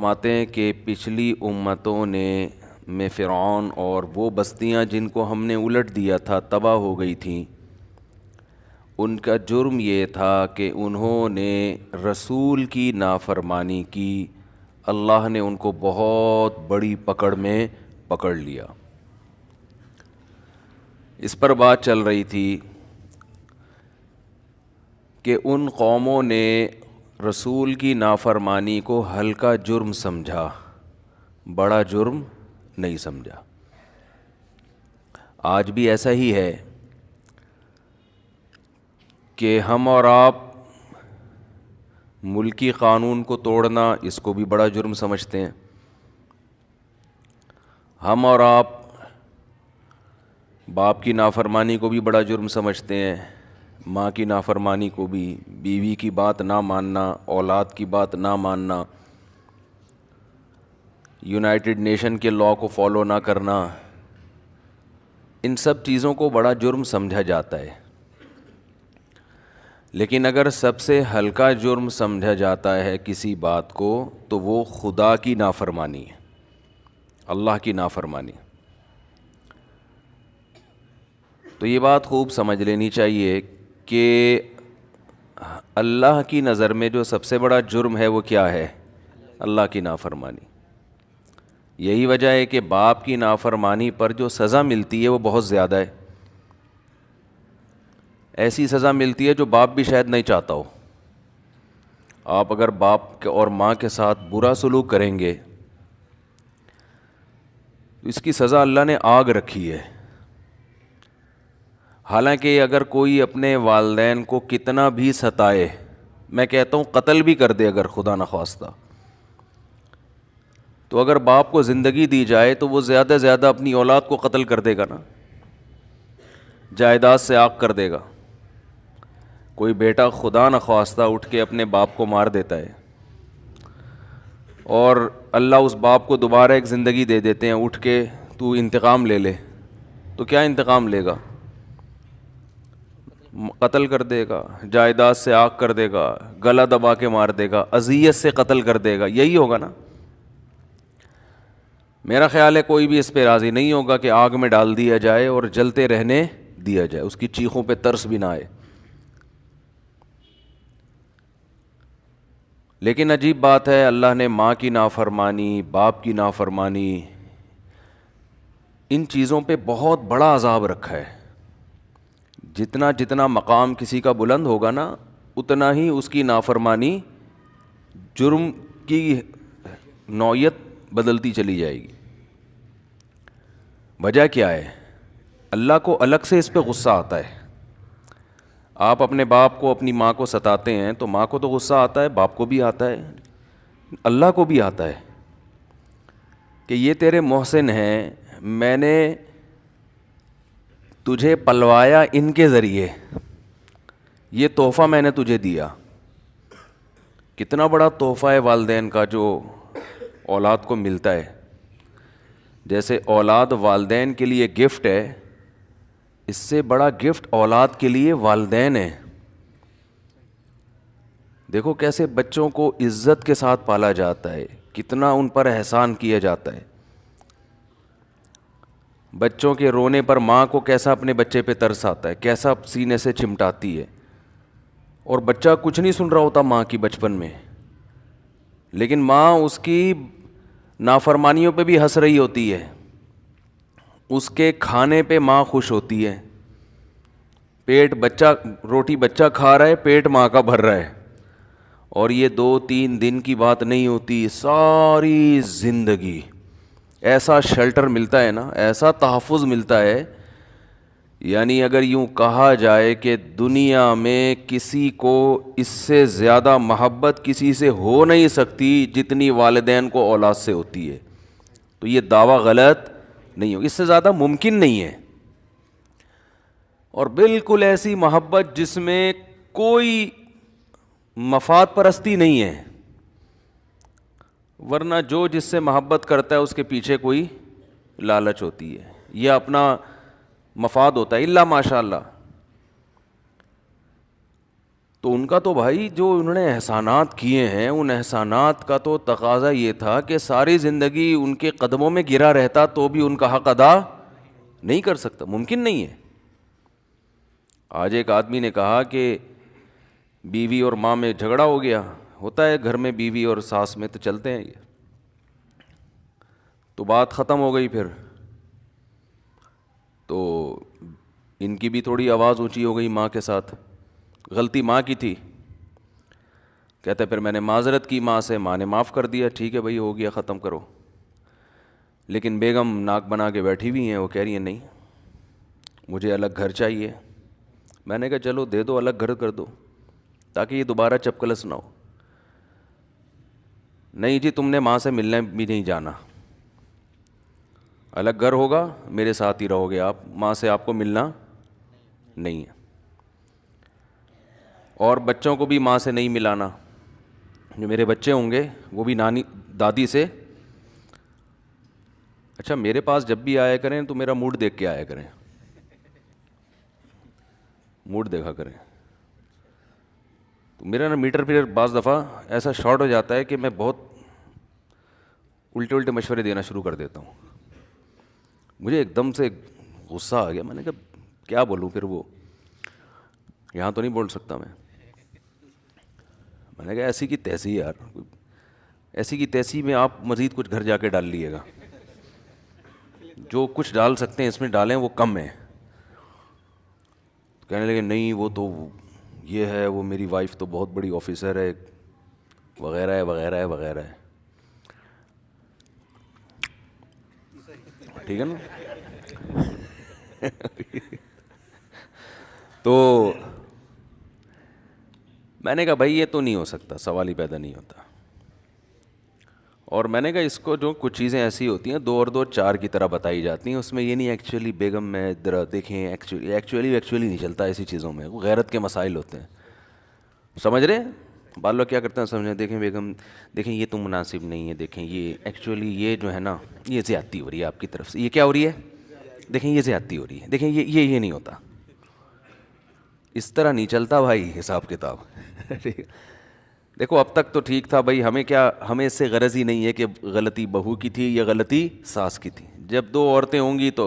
فرماتے ہیں کہ پچھلی امتوں میں فرعون اور وہ بستیاں جن کو ہم نے الٹ دیا تھا تباہ ہو گئی تھیں، ان کا جرم یہ تھا کہ انہوں نے رسول کی نافرمانی کی، اللہ نے ان کو بہت بڑی پکڑ میں پکڑ لیا۔ اس پر بات چل رہی تھی کہ ان قوموں نے رسول کی نافرمانی کو ہلکا جرم سمجھا، بڑا جرم نہیں سمجھا۔ آج بھی ایسا ہی ہے کہ ہم اور آپ ملکی قانون کو توڑنا اس کو بھی بڑا جرم سمجھتے ہیں، ہم اور آپ باپ کی نافرمانی کو بھی بڑا جرم سمجھتے ہیں، ماں کی نافرمانی کو بھی، بیوی کی بات نہ ماننا، اولاد کی بات نہ ماننا، یونائٹڈ نیشن کے لاء کو فالو نہ کرنا، ان سب چیزوں کو بڑا جرم سمجھا جاتا ہے۔ لیکن اگر سب سے ہلکا جرم سمجھا جاتا ہے کسی بات کو تو وہ خدا کی نافرمانی ہے، اللہ کی نافرمانی۔ تو یہ بات خوب سمجھ لینی چاہیے کہ اللہ کی نظر میں جو سب سے بڑا جرم ہے وہ کیا ہے؟ اللہ کی نافرمانی۔ یہی وجہ ہے کہ باپ کی نافرمانی پر جو سزا ملتی ہے وہ بہت زیادہ ہے، ایسی سزا ملتی ہے جو باپ بھی شاید نہیں چاہتا ہو۔ آپ اگر باپ اور ماں کے ساتھ برا سلوک کریں گے تو اس کی سزا اللہ نے آگ رکھی ہے۔ حالانکہ اگر کوئی اپنے والدین کو کتنا بھی ستائے، میں کہتا ہوں قتل بھی کر دے اگر خدا نخواستہ، تو اگر باپ کو زندگی دی جائے تو وہ زیادہ زیادہ اپنی اولاد کو قتل کر دے گا نا، جائیداد سے آگ کر دے گا۔ کوئی بیٹا خدا نخواستہ اٹھ کے اپنے باپ کو مار دیتا ہے اور اللہ اس باپ کو دوبارہ ایک زندگی دے دیتے ہیں، اٹھ کے تو انتقام لے لے، تو کیا انتقام لے گا؟ قتل کر دے گا، جائیداد سے آگ کر دے گا، گلا دبا کے مار دے گا، اذیت سے قتل کر دے گا، یہی ہوگا نا۔ میرا خیال ہے کوئی بھی اس پہ راضی نہیں ہوگا کہ آگ میں ڈال دیا جائے اور جلتے رہنے دیا جائے، اس کی چیخوں پہ ترس بھی نہ آئے۔ لیکن عجیب بات ہے، اللہ نے ماں کی نافرمانی، باپ کی نافرمانی، ان چیزوں پہ بہت بڑا عذاب رکھا ہے۔ جتنا جتنا مقام کسی کا بلند ہوگا نا، اتنا ہی اس کی نافرمانی، جرم کی نوعیت بدلتی چلی جائے گی۔ وجہ کیا ہے؟ اللہ کو الگ سے اس پہ غصہ آتا ہے۔ آپ اپنے باپ کو، اپنی ماں کو ستاتے ہیں تو ماں کو تو غصہ آتا ہے، باپ کو بھی آتا ہے، اللہ کو بھی آتا ہے کہ یہ تیرے محسن ہیں، میں نے تجھے پلوایا ان کے ذریعے، یہ تحفہ میں نے تجھے دیا۔ کتنا بڑا تحفہ ہے والدین کا جو اولاد کو ملتا ہے۔ جیسے اولاد والدین کے لیے گفٹ ہے، اس سے بڑا گفٹ اولاد کے لیے والدین ہے۔ دیکھو کیسے بچوں کو عزت کے ساتھ پالا جاتا ہے، کتنا ان پر احسان کیا جاتا ہے۔ بچوں کے رونے پر ماں کو کیسا اپنے بچے پہ ترس آتا ہے، کیسا سینے سے چمٹاتی ہے، اور بچہ کچھ نہیں سن رہا ہوتا ماں کی بچپن میں، لیکن ماں اس کی نافرمانیوں پہ بھی ہنس رہی ہوتی ہے، اس کے کھانے پہ ماں خوش ہوتی ہے۔ روٹی بچہ کھا رہا ہے، پیٹ ماں کا بھر رہا ہے، اور یہ 2-3 دن کی بات نہیں ہوتی، ساری زندگی ایسا شیلٹر ملتا ہے نا، ایسا تحفظ ملتا ہے۔ یعنی اگر یوں کہا جائے کہ دنیا میں کسی کو اس سے زیادہ محبت کسی سے ہو نہیں سکتی جتنی والدین کو اولاد سے ہوتی ہے، تو یہ دعویٰ غلط نہیں ہو، اس سے زیادہ ممکن نہیں ہے۔ اور بالکل ایسی محبت جس میں کوئی مفاد پرستی نہیں ہے، ورنہ جو جس سے محبت کرتا ہے اس کے پیچھے کوئی لالچ ہوتی ہے، یہ اپنا مفاد ہوتا ہے، الا ماشاء اللہ۔ تو ان کا تو بھائی جو انہوں نے احسانات کیے ہیں ان احسانات کا تو تقاضا یہ تھا کہ ساری زندگی ان کے قدموں میں گرا رہتا تو بھی ان کا حق ادا نہیں کر سکتا، ممکن نہیں ہے۔ آج ایک آدمی نے کہا کہ بیوی اور ماں میں جھگڑا ہو گیا، ہوتا ہے گھر میں بیوی اور ساس میں تو چلتے ہیں یہ، تو بات ختم ہو گئی، پھر تو ان کی بھی تھوڑی آواز اونچی ہو گئی ماں کے ساتھ، غلطی ماں کی تھی، کہتے پھر میں نے معذرت کی ماں سے، ماں نے معاف کر دیا، ٹھیک ہے بھائی ہو گیا ختم کرو۔ لیکن بیگم ناک بنا کے بیٹھی ہوئی ہیں، وہ کہہ رہی ہیں نہیں مجھے الگ گھر چاہیے۔ میں نے کہا چلو دے دو، الگ گھر کر دو تاکہ یہ دوبارہ چپکلس نہ ہو۔ نہیں جی تم نے ماں سے ملنے بھی نہیں جانا، الگ گھر ہوگا میرے ساتھ ہی رہو گے آپ، ماں سے آپ کو ملنا نہیں ہے، اور بچوں کو بھی ماں سے نہیں ملانا، جو میرے بچے ہوں گے وہ بھی نانی دادی سے، اچھا میرے پاس جب بھی آیا کریں تو میرا موڈ دیکھ کے آیا کریں، موڈ دیکھا کریں۔ تو میرا نا میٹر پھر بعض دفعہ ایسا شارٹ ہو جاتا ہے کہ میں بہت الٹے الٹے مشورے دینا شروع کر دیتا ہوں، مجھے ایک دم سے غصہ آ گیا، میں نے کہا کیا بولوں، پھر وہ یہاں تو نہیں بول سکتا میں نے کہا ایسی کی تیسی یار، ایسی کی تیسی میں آپ مزید کچھ گھر جا کے ڈال لیے گا، جو کچھ ڈال سکتے ہیں اس میں ڈالیں، وہ کم ہے۔ کہنے لگے نہیں وہ تو یہ ہے، وہ میری وائف تو بہت بڑی آفیسر ہے وغیرہ ہے وغیرہ ہے وغیرہ ہے، ٹھیک ہے نا۔ تو میں نے کہا بھائی یہ تو نہیں ہو سکتا، سوال ہی پیدا نہیں ہوتا۔ اور میں نے کہا اس کو جو کچھ چیزیں ایسی ہوتی ہیں 2 اور 2 4 کی طرح بتائی جاتی ہیں، اس میں یہ نہیں ایکچولی بیگم میں ذرا دیکھیں ایکچولی نہیں چلتا ایسی چیزوں میں، وہ غیرت کے مسائل ہوتے ہیں، سمجھ رہے ہیں؟ بعض لوگ کیا کرتے ہیں سمجھیں، دیکھیں بیگم دیکھیں یہ تو مناسب نہیں ہے، دیکھیں یہ ایکچولی یہ جو ہے نا یہ زیادتی ہو رہی ہے آپ کی طرف سے، یہ کیا ہو رہی ہے، دیکھیں یہ زیادتی ہو رہی ہے، دیکھیں یہ نہیں ہوتا، اس طرح نہیں چلتا بھائی حساب کتاب۔ دیکھو اب تک تو ٹھیک تھا بھائی، ہمیں اس سے غرض ہی نہیں ہے کہ غلطی بہو کی تھی یا غلطی ساس کی تھی، جب 2 عورتیں ہوں گی تو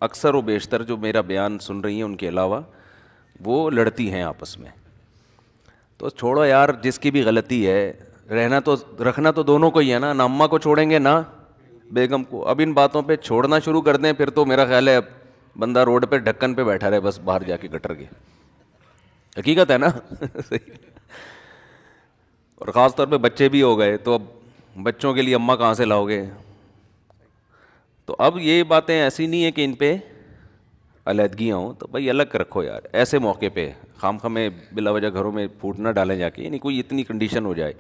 اکثر و بیشتر جو میرا بیان سن رہی ہیں ان کے علاوہ وہ لڑتی ہیں آپس میں، تو چھوڑو یار، جس کی بھی غلطی ہے رکھنا تو دونوں کو ہی ہے نا اماں کو چھوڑیں گے نہ بیگم کو۔ اب ان باتوں پہ چھوڑنا شروع کر دیں پھر تو میرا خیال ہے اب بندہ روڈ پہ ڈھکن پہ بیٹھا رہے بس، باہر جا کے گٹر کے، حقیقت ہے نا۔ اور خاص طور پہ بچے بھی ہو گئے تو اب بچوں کے لیے اماں کہاں سے لاؤ گے، تو اب یہ باتیں ایسی نہیں ہیں کہ ان پہ علیحدگیاں ہوں، تو بھائی الگ رکھو یار، ایسے موقع پہ خام میں بلا وجہ گھروں میں پھوٹ نہ ڈالیں جا کے، یعنی کوئی اتنی کنڈیشن ہو جائے۔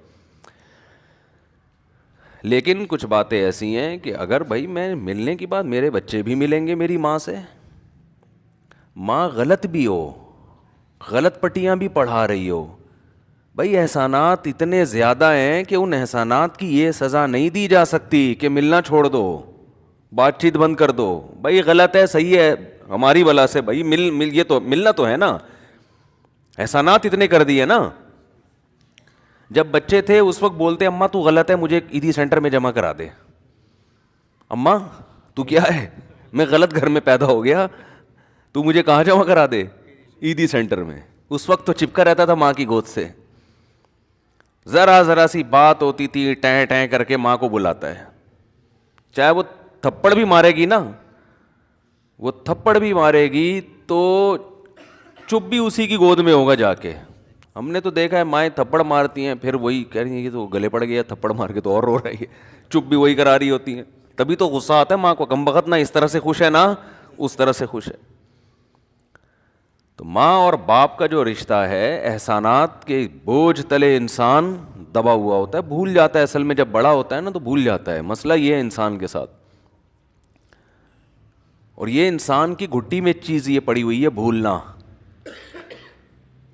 لیکن کچھ باتیں ایسی ہیں کہ اگر بھائی میں ملنے کے بعد میرے بچے بھی ملیں گے میری ماں سے، ماں غلط بھی ہو، غلط پٹیاں بھی پڑھا رہی ہو، بھائی احسانات اتنے زیادہ ہیں کہ ان احسانات کی یہ سزا نہیں دی جا سکتی کہ ملنا چھوڑ دو، بات چیت بند کر دو، بھائی غلط ہے صحیح ہے ہماری بلا سے، بھائی یہ تو ملنا تو ہے نا، احسانات اتنے کر دیے نا۔ جب بچے تھے اس وقت بولتے اماں تو غلط ہے مجھے عیدی سینٹر میں جمع کرا دے، اماں تو کیا ہے میں غلط گھر میں پیدا ہو گیا، تو مجھے کہاں جمع کرا دے، عیدی سینٹر میں۔ اس وقت تو چپکا رہتا تھا ماں کی گود سے، ذرا سی بات ہوتی تھی ٹیں ٹیں کر کے ماں کو بلاتا ہے، چاہے وہ تھپڑ بھی مارے گی نا، وہ تھپڑ بھی مارے گی تو چپ بھی اسی کی گود میں ہوگا جا کے۔ ہم نے تو دیکھا ہے مائیں تھپڑ مارتی ہیں پھر وہی کہہ رہی ہیں کہ تو گلے پڑ گیا تھپڑ مار کے تو اور رو رہی ہے، چپ بھی وہی کرا رہی ہوتی ہیں، تبھی تو غصہ آتا ہے ماں کو، کم بخت نہ اس طرح سے خوش ہے نہ اس طرح سے خوش ہے۔ تو ماں اور باپ کا جو رشتہ ہے، احسانات کے بوجھ تلے انسان دبا ہوا ہوتا ہے، بھول جاتا ہے، اصل میں جب بڑا ہوتا ہے نا تو بھول جاتا ہے، مسئلہ یہ ہے انسان کے ساتھ، اور یہ انسان کی گھٹی میں چیز یہ پڑی ہوئی ہے بھولنا۔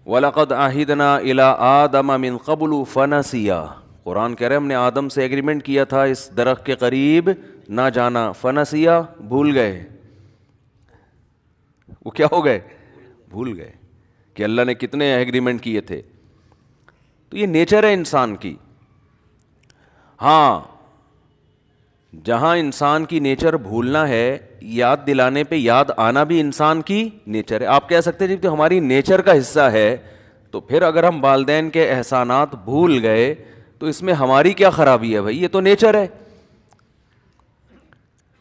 وَلَقَدْ عَهِدْنَا إِلَىٰ آدَمَ مِن قَبْلُ فَنَسِيَا، قرآن کہہ رہے ہم نے آدم سے ایگریمنٹ کیا تھا اس درخت کے قریب نہ جانا، فنسیا بھول گئے، وہ کیا ہو گئے، بھول گئے کہ اللہ نے کتنے ایگریمنٹ کیے تھے۔ تو یہ نیچر ہے انسان کی. ہاں جہاں انسان کی نیچر بھولنا ہے, یاد دلانے پہ یاد آنا بھی انسان کی نیچر ہے. آپ کہہ سکتے ہیں جی تو ہماری نیچر کا حصہ ہے, تو پھر اگر ہم والدین کے احسانات بھول گئے تو اس میں ہماری کیا خرابی ہے بھائی, یہ تو نیچر ہے.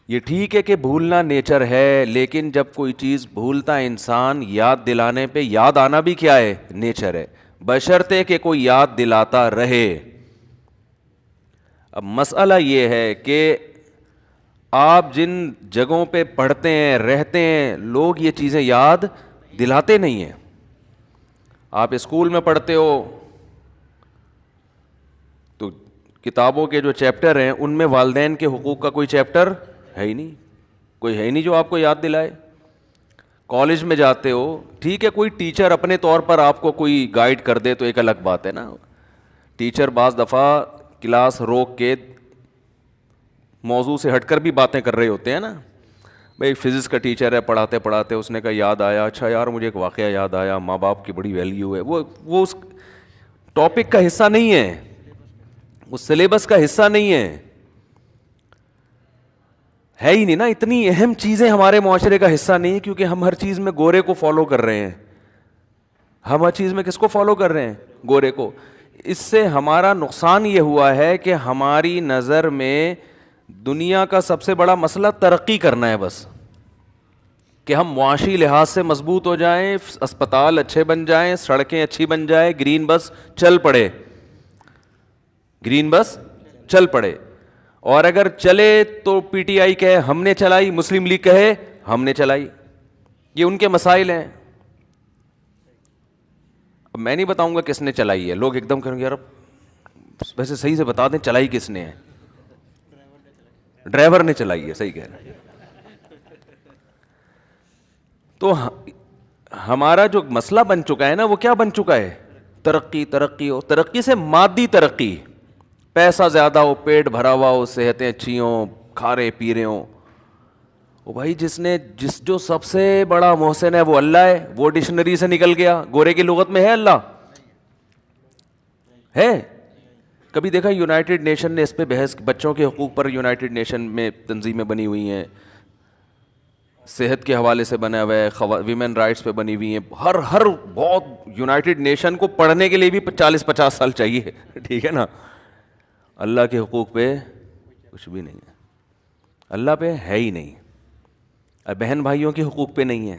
یہ ٹھیک ہے کہ بھولنا نیچر ہے, لیکن جب کوئی چیز بھولتا ہے انسان, یاد دلانے پہ یاد آنا بھی کیا ہے, نیچر ہے, بشرطے کہ کوئی یاد دلاتا رہے. اب مسئلہ یہ ہے کہ آپ جن جگہوں پہ پڑھتے ہیں رہتے ہیں, لوگ یہ چیزیں یاد دلاتے نہیں ہیں. آپ اسکول میں پڑھتے ہو تو کتابوں کے جو چیپٹر ہیں ان میں والدین کے حقوق کا کوئی چیپٹر ہے ہی نہیں, کوئی ہے ہی نہیں جو آپ کو یاد دلائے. کالج میں جاتے ہو, ٹھیک ہے کوئی ٹیچر اپنے طور پر آپ کو کوئی گائیڈ کر دے تو ایک الگ بات ہے نا. ٹیچر بعض دفعہ کلاس روک کے موضوع سے ہٹ کر بھی باتیں کر رہے ہوتے ہیں نا. بھائی فزکس کا ٹیچر ہے, پڑھاتے پڑھاتے اس نے کہا یاد آیا, اچھا یار مجھے ایک واقعہ یاد آیا, ماں باپ کی بڑی ویلیو ہے. وہ اس ٹاپک کا حصہ نہیں ہے, اس سلیبس کا حصہ نہیں ہے ہی نہیں نا. اتنی اہم چیزیں ہمارے معاشرے کا حصہ نہیں ہے, کیونکہ ہم ہر چیز میں گورے کو فالو کر رہے ہیں. ہم ہر چیز میں کس کو فالو کر رہے ہیں, گورے کو. اس سے ہمارا نقصان یہ ہوا ہے کہ ہماری نظر میں دنیا کا سب سے بڑا مسئلہ ترقی کرنا ہے بس, کہ ہم معاشی لحاظ سے مضبوط ہو جائیں, اسپتال اچھے بن جائیں, سڑکیں اچھی بن جائیں, گرین بس چل پڑے, گرین بس چل پڑے. اور اگر چلے تو پی ٹی آئی کہے ہم نے چلائی, مسلم لیگ کہے ہم نے چلائی. یہ ان کے مسائل ہیں. اب میں نہیں بتاؤں گا کس نے چلائی ہے, لوگ ایک دم کہیں گے یار ویسے صحیح سے بتا دیں چلائی کس نے ہے. ڈرائیور نے چلائی ہے, صحیح کہہ رہے ہیں. تو ہمارا جو مسئلہ بن چکا ہے نا, وہ کیا بن چکا ہے, ترقی. ترقی ہو, ترقی سے مادی ترقی, پیسہ زیادہ ہو, پیٹ بھرا ہوا ہو, صحتیں اچھی ہوں, کھا رہے پی رہے ہوں. وہ بھائی جو سب سے بڑا محسن ہے وہ اللہ ہے, وہ ڈکشنری سے نکل گیا. گورے کی لغت میں ہے اللہ ہے؟ کبھی دیکھا یونائٹڈ نیشن نے اس پہ بحث, بچوں کے حقوق پر یونائٹڈ نیشن میں تنظیمیں بنی ہوئی ہیں, صحت کے حوالے سے بنا ہوا ہے, ویمن رائٹس پہ بنی ہوئی ہیں. ہر بہت یونائٹڈ نیشن کو پڑھنے کے لیے بھی 40-50 سال چاہیے, ٹھیک ہے نا. اللہ کے حقوق پہ کچھ بھی نہیں ہے, اللہ پہ ہے ہی نہیں. بہن بھائیوں کے حقوق پہ نہیں ہے.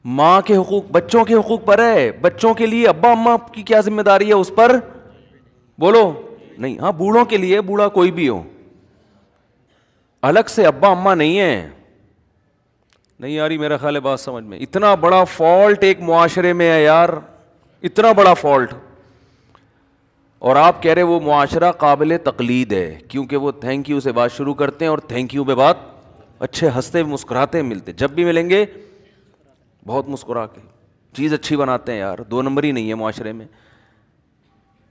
ماں کے حقوق, بچوں کے حقوق پر ہے. بچوں کے لیے ابا اماں کی کیا ذمہ داری ہے اس پر, بولو نہیں. ہاں بوڑھوں کے لیے, بوڑھا کوئی بھی ہو, الگ سے ابا اماں نہیں ہے. نہیں یاری میرا خیال ہے بات سمجھ میں. اتنا بڑا فالٹ ایک معاشرے میں ہے یار, اتنا بڑا فالٹ, اور آپ کہہ رہے وہ معاشرہ قابل تقلید ہے, کیونکہ وہ تھینک یو سے بات شروع کرتے ہیں, اور تھینک یو پہ بات اچھے ہنستے مسکراتے ملتے, جب بھی ملیں گے بہت مسکرا کے چیز اچھی بناتے ہیں. یار 2 نمبری نہیں ہے معاشرے میں.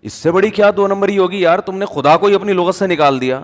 اس سے بڑی کیا 2 نمبری ہوگی یار, تم نے خدا کو ہی اپنی لغت سے نکال دیا.